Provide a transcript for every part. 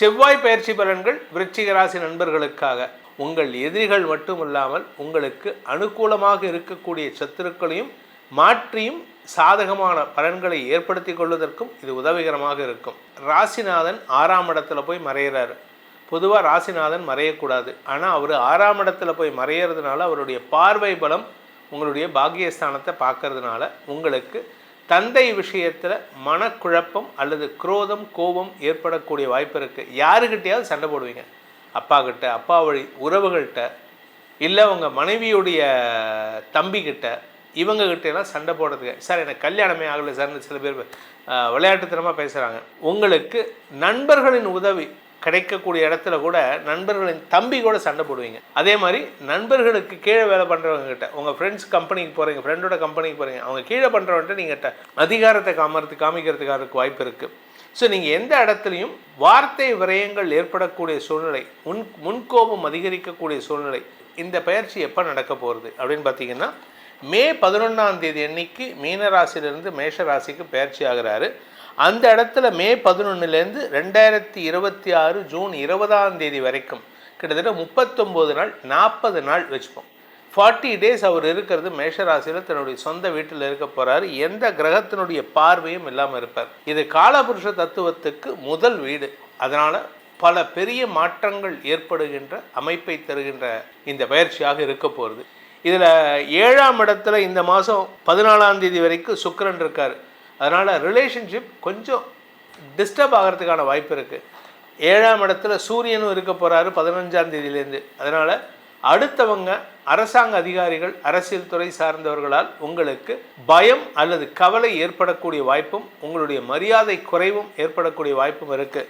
செவ்வாய் பயிற்சி பலன்கள் விருச்சிக ராசி நண்பர்களுக்காக. உங்கள் எதிரிகள் மட்டுமில்லாமல் உங்களுக்கு அனுகூலமாக இருக்கக்கூடிய சத்துருக்களையும் மாற்றியும் சாதகமான பலன்களை ஏற்படுத்தி கொள்வதற்கும் இது உதவிகரமாக இருக்கும். ராசிநாதன் 6ஆம் இடத்துல போய் மறையிறாரு. பொதுவாக ராசிநாதன் மறையக்கூடாது, ஆனால் அவர் 6ஆம் இடத்துல போய் மறையிறதுனால அவருடைய பார்வை பலம் உங்களுடைய பாக்கியஸ்தானத்தை பார்க்கறதுனால உங்களுக்கு தந்தை விஷயத்தில் மனக்குழப்பம் அல்லது குரோதம் கோபம் ஏற்படக்கூடிய வாய்ப்பு இருக்குது. யாருக்கிட்டையாவது சண்டை போடுவீங்க, அப்பா கிட்ட, அப்பா வழி உறவுகள்கிட்ட, இல்லை உங்கள் மனைவியுடைய தம்பிக்கிட்ட, இவங்ககிட்டலாம் சண்டை போடுறதுக்கு. சார் எனக்கு கல்யாணமே ஆகலை சார்னு சில பேர் விளையாட்டுத்தனமாக பேசுகிறாங்க. உங்களுக்கு நண்பர்களின் உதவி கிடைக்கக்கூடிய இடத்துல கூட நண்பர்களின் தம்பி கூட சண்டை போடுவீங்க. அதே மாதிரி நண்பர்களுக்கு கீழே வேலை பண்ணுறவங்க கிட்ட, உங்கள் ஃப்ரெண்ட்ஸ் கம்பெனிக்கு போகிறீங்க, ஃப்ரெண்டோட கம்பெனிக்கு போகிறீங்க, அவங்க கீழே பண்ணுறவன்ட்டு நீங்கள் அதிகாரத்தை காமிக்கிறதுக்கான வாய்ப்பு இருக்குது. ஸோ நீங்கள் எந்த இடத்துலையும் வார்த்தை விரயங்கள் ஏற்படக்கூடிய சூழ்நிலை, முன்கோபம் அதிகரிக்கக்கூடிய சூழ்நிலை. இந்த பயிற்சி எப்போ நடக்க போகிறது அப்படின்னு பார்த்தீங்கன்னா, மே 11ஆம் தேதி அன்னைக்கு மீன ராசியிலிருந்து மேஷ ராசிக்கு பயிற்சி ஆகிறாரு. அந்த இடத்துல மே 11லேருந்து 2026 ஜூன் 20ஆம் தேதி வரைக்கும் கிட்டத்தட்ட 39 நாள் 40 நாள் வச்சுப்போம். 40 டேஸ் அவர் இருக்கிறது மேஷ ராசியில் தன்னுடைய சொந்த வீட்டில் இருக்க போகிறாரு. எந்த கிரகத்தினுடைய பார்வையும் இல்லாமல் இருப்பார். இது காலபுருஷ தத்துவத்துக்கு முதல் வீடு. அதனால் பல பெரிய மாற்றங்கள் ஏற்படுகின்ற அமைப்பை தருகின்ற இந்த பயிற்சியாக இருக்க போகிறது. இதில் 7ஆம் இடத்துல இந்த மாதம் 14ஆம் தேதி வரைக்கும் சுக்கிரன் இருக்கார். அதனால் ரிலேஷன்ஷிப் கொஞ்சம் டிஸ்டர்ப் ஆகிறதுக்கான வாய்ப்பு இருக்குது. 7ஆம் இடத்துல சூரியனும் இருக்க போகிறாரு 15ஆம் தேதியிலேருந்து. அதனால் அடுத்தவங்க அரசாங்க அதிகாரிகள், அரசியல் துறை சார்ந்தவர்களால் உங்களுக்கு பயம் அல்லது கவலை ஏற்படக்கூடிய வாய்ப்பும் உங்களுடைய மரியாதை குறைவும் ஏற்படக்கூடிய வாய்ப்பும் இருக்குது.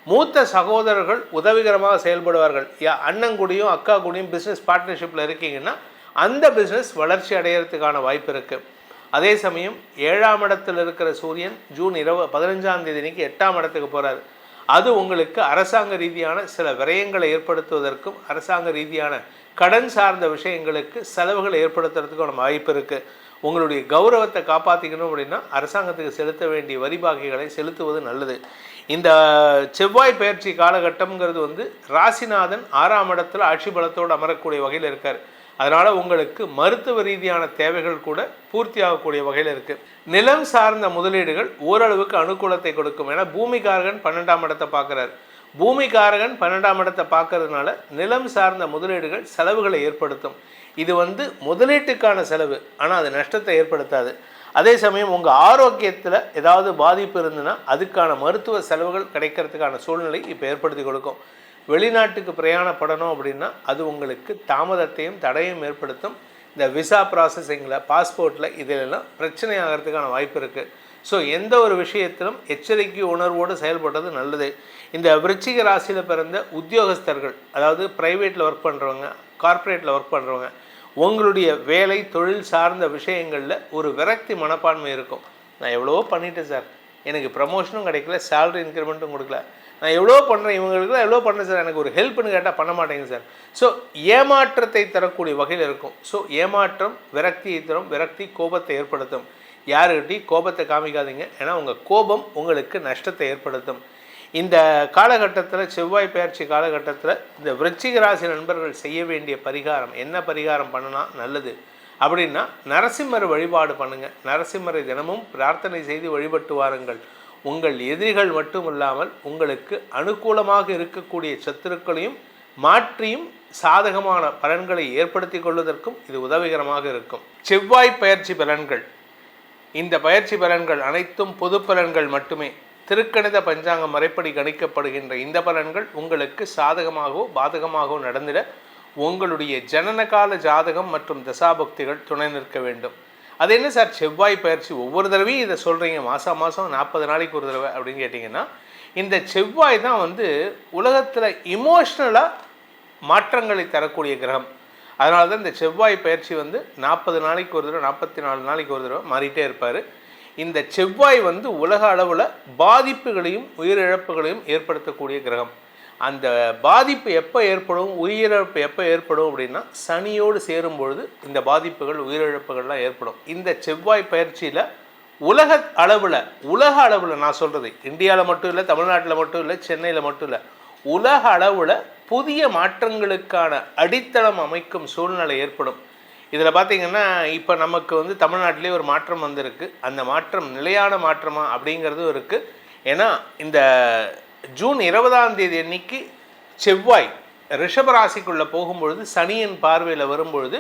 மூத்த சகோதரர்கள் உதவிகரமாக செயல்படுவார்கள். அண்ணன் கூடயும் அக்கா கூடயும் பிஸ்னஸ் பார்ட்னர்ஷிப்பில் இருக்கீங்கன்னா அந்த பிஸ்னஸ் வளர்ச்சி அடைகிறதுக்கான வாய்ப்பு இருக்குது. அதே சமயம் 7ஆம் இடத்தில் இருக்கிற சூரியன் ஜூன் 15ஆம் தேதி அன்றைக்கி 8ஆம் இடத்துக்கு போகிறார். அது உங்களுக்கு அரசாங்க ரீதியான சில விரயங்களை ஏற்படுத்துவதற்கும் அரசாங்க ரீதியான கடன் சார்ந்த விஷயங்களுக்கு செலவுகளை ஏற்படுத்துறதுக்கான வாய்ப்பு இருக்குது. உங்களுடைய கௌரவத்தை காப்பாற்றிக்கணும் அப்படின்னா அரசாங்கத்துக்கு செலுத்த வேண்டிய வரி பாக்கிகளை செலுத்துவது நல்லது. இந்த செவ்வாய் பயிற்சி காலகட்டம்ங்கிறது ராசிநாதன் 6ஆம் இடத்துல ஆட்சி பலத்தோடு அமரக்கூடிய வகையில் இருக்கார். அதனால் உங்களுக்கு மருத்துவ ரீதியான தேவைகள் கூட பூர்த்தி ஆகக்கூடிய வகையில் இருக்குது. நிலம் சார்ந்த முதலீடுகள் ஓரளவுக்கு அனுகூலத்தை கொடுக்கும். ஏன்னா பூமிகாரகன் 12ஆம் இடத்தை பார்க்குறார். பூமிகாரகன் 12ஆம் இடத்தை பார்க்கறதுனால நிலம் சார்ந்த முதலீடுகள் செலவுகளை ஏற்படுத்தும். இது முதலீட்டுக்கான செலவு, ஆனால் அது நஷ்டத்தை ஏற்படுத்தாது. அதே சமயம் உங்கள் ஆரோக்கியத்தில் ஏதாவது பாதிப்பு இருந்துன்னா அதுக்கான மருத்துவ செலவுகள் கிடைக்கிறதுக்கான சூழ்நிலை இப்போ ஏற்படுத்தி கொடுக்கும். வெளிநாட்டுக்கு பிரயாணப்படணும் அப்படின்னா அது உங்களுக்கு தாமதத்தையும் தடையும் ஏற்படுத்தும். இந்த விசா ப்ராசஸிங்கில், பாஸ்போர்ட்டில் இதிலெல்லாம் பிரச்சனை ஆகிறதுக்கான வாய்ப்பு இருக்குது. ஸோ எந்த ஒரு விஷயத்திலும் எச்சரிக்கை உணர்வோடு செயல்படுறது நல்லது. இந்த விருச்சிக ராசியில் பிறந்த உத்தியோகஸ்தர்கள், அதாவது ப்ரைவேட்டில் ஒர்க் பண்ணுறவங்க, கார்ப்பரேட்டில் ஒர்க் பண்ணுறவங்க, உங்களுடைய வேலை தொழில் சார்ந்த விஷயங்களில் ஒரு விரக்தி மனப்பான்மை இருக்கும். நான் எவ்வளவோ பண்ணிட்டேன் சார், எனக்கு ப்ரமோஷனும் கிடைக்கல, சேலரி இன்க்ரிமெண்ட்டும் கொடுக்கல, நான் எவ்வளோ பண்ணுறேன், இவங்களுக்குலாம் எவ்வளோ பண்ணுறேன் சார், எனக்கு ஒரு ஹெல்ப்னு கேட்டால் பண்ண மாட்டேங்க சார். ஸோ ஏமாற்றத்தை தரக்கூடிய வகையில் இருக்கும். ஸோ ஏமாற்றம் விரக்தியை தரும். விரக்தி கோபத்தை ஏற்படுத்தும். யாருக்கிட்டையும் கோபத்தை காமிக்காதீங்க, ஏன்னா உங்கள் கோபம் உங்களுக்கு நஷ்டத்தை ஏற்படுத்தும். இந்த காலகட்டத்தில், செவ்வாய் பயிற்சி காலகட்டத்தில் இந்த விருச்சிக ராசி நண்பர்கள் செய்ய வேண்டிய பரிகாரம், என்ன பரிகாரம் பண்ணினா நல்லது அப்படின்னா, நரசிம்மர் வழிபாடு பண்ணுங்கள். நரசிம்மரை தினமும் பிரார்த்தனை செய்து வழிபட்டு வாருங்கள். உங்கள் எதிரிகள் மட்டுமில்லாமல் உங்களுக்கு அனுகூலமாக இருக்கக்கூடிய சத்துருக்களையும் மாற்றியும் சாதகமான பலன்களை ஏற்படுத்தி கொள்வதற்கும் இது உதவிகரமாக இருக்கும். செவ்வாய் பயிற்சி பலன்கள், இந்த பயிற்சி பலன்கள் அனைத்தும் பொது பலன்கள் மட்டுமே. திருக்கணித பஞ்சாங்க முறைப்படி கணிக்கப்படுகின்ற இந்த பலன்கள் உங்களுக்கு சாதகமாகவோ பாதகமாகவோ நடந்திட உங்களுடைய ஜனனகால ஜாதகம் மற்றும் தசாபக்திகள் துணை நிற்க வேண்டும். அது என்ன சார் செவ்வாய் பயிற்சி ஒவ்வொரு தடவையும் இதை சொல்கிறீங்க, மாதம் 40 நாளைக்கு ஒரு தடவை அப்படின்னு கேட்டிங்கன்னா, இந்த செவ்வாய் தான் உலகத்தில் இமோஷ்னலாக மாற்றங்களை தரக்கூடிய கிரகம். அதனால தான் இந்த செவ்வாய் பயிற்சி 40 நாளைக்கு ஒரு தடவை, 44 நாளைக்கு ஒரு தடவை மாறிட்டே இருப்பார். இந்த செவ்வாய் உலக அளவில் பாதிப்புகளையும் உயிரிழப்புகளையும் ஏற்படுத்தக்கூடிய கிரகம். அந்த பாதிப்பு எப்போ ஏற்படும், உயிரிழப்பு எப்போ ஏற்படும் அப்படின்னா, சனியோடு சேரும் பொழுது இந்த பாதிப்புகள் உயிரிழப்புகள்லாம் ஏற்படும். இந்த செவ்வாய் பயிற்சியில் உலக அளவில் நான் சொல்கிறது இந்தியாவில் மட்டும் இல்லை, தமிழ்நாட்டில் மட்டும் இல்லை, சென்னையில் மட்டும் இல்லை, உலக அளவில் புதிய மாற்றங்களுக்கான அடித்தளம் அமைக்கும் சூழ்நிலை ஏற்படும். இதில் பார்த்திங்கன்னா இப்போ நமக்கு வந்து தமிழ்நாட்டிலே ஒரு மாற்றம் வந்திருக்கு. அந்த மாற்றம் நிலையான மாற்றமா அப்படிங்கிறதும் இருக்குது. ஏன்னா இந்த ஜூன் 20ஆம் தேதி அன்னைக்கு செவ்வாய் ரிஷபராசிக்குள்ளே போகும்பொழுது சனியின் பார்வையில் வரும்பொழுது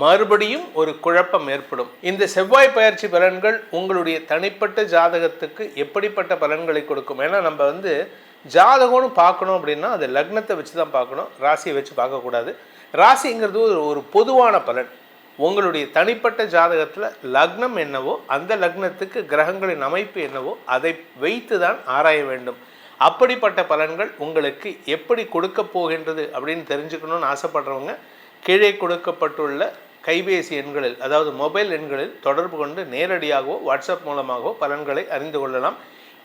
மறுபடியும் ஒரு குழப்பம் ஏற்படும். இந்த செவ்வாய் பயிற்சி பலன்கள் உங்களுடைய தனிப்பட்ட ஜாதகத்துக்கு எப்படிப்பட்ட பலன்களை கொடுக்கும்? ஏன்னா நம்ம வந்து ஜாதகம்னு பார்க்கணும் அப்படின்னா அது லக்னத்தை வச்சு தான் பார்க்கணும், ராசியை வச்சு பார்க்கக்கூடாது. ராசிங்கிறது ஒரு பொதுவான பலன். உங்களுடைய தனிப்பட்ட ஜாதகத்தில் லக்னம் என்னவோ அந்த லக்னத்துக்கு கிரகங்களின் அமைப்பு என்னவோ அதை வைத்து தான் ஆராய வேண்டும். அப்படிப்பட்ட பலன்கள் உங்களுக்கு எப்படி கொடுக்க போகின்றது அப்படின்னு தெரிஞ்சுக்கணும்னு ஆசைப்படுறவங்க கீழே கொடுக்கப்பட்டுள்ள கைபேசி எண்களில், அதாவது மொபைல் எண்களில் தொடர்பு கொண்டு நேரடியாகவோ வாட்ஸ்அப் மூலமாகவோ பலன்களை அறிந்து கொள்ளலாம்.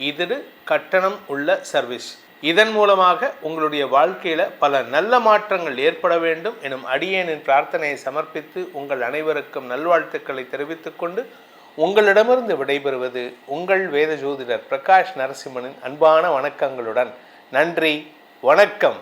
இது கட்டணம் உள்ள சர்வீஸ். இதன் மூலமாக உங்களுடைய வாழ்க்கையில் பல நல்ல மாற்றங்கள் ஏற்பட வேண்டும் எனும் அடியேனின் பிரார்த்தனையை சமர்ப்பித்து உங்கள் அனைவருக்கும் நல்வாழ்த்துக்களை தெரிவித்துக்கொண்டு உங்களிடமிருந்து விடைபெறுவது உங்கள் வேத ஜோதிடர் பிரகாஷ் நரசிம்மனின் அன்பான வணக்கங்களுடன். நன்றி, வணக்கம்.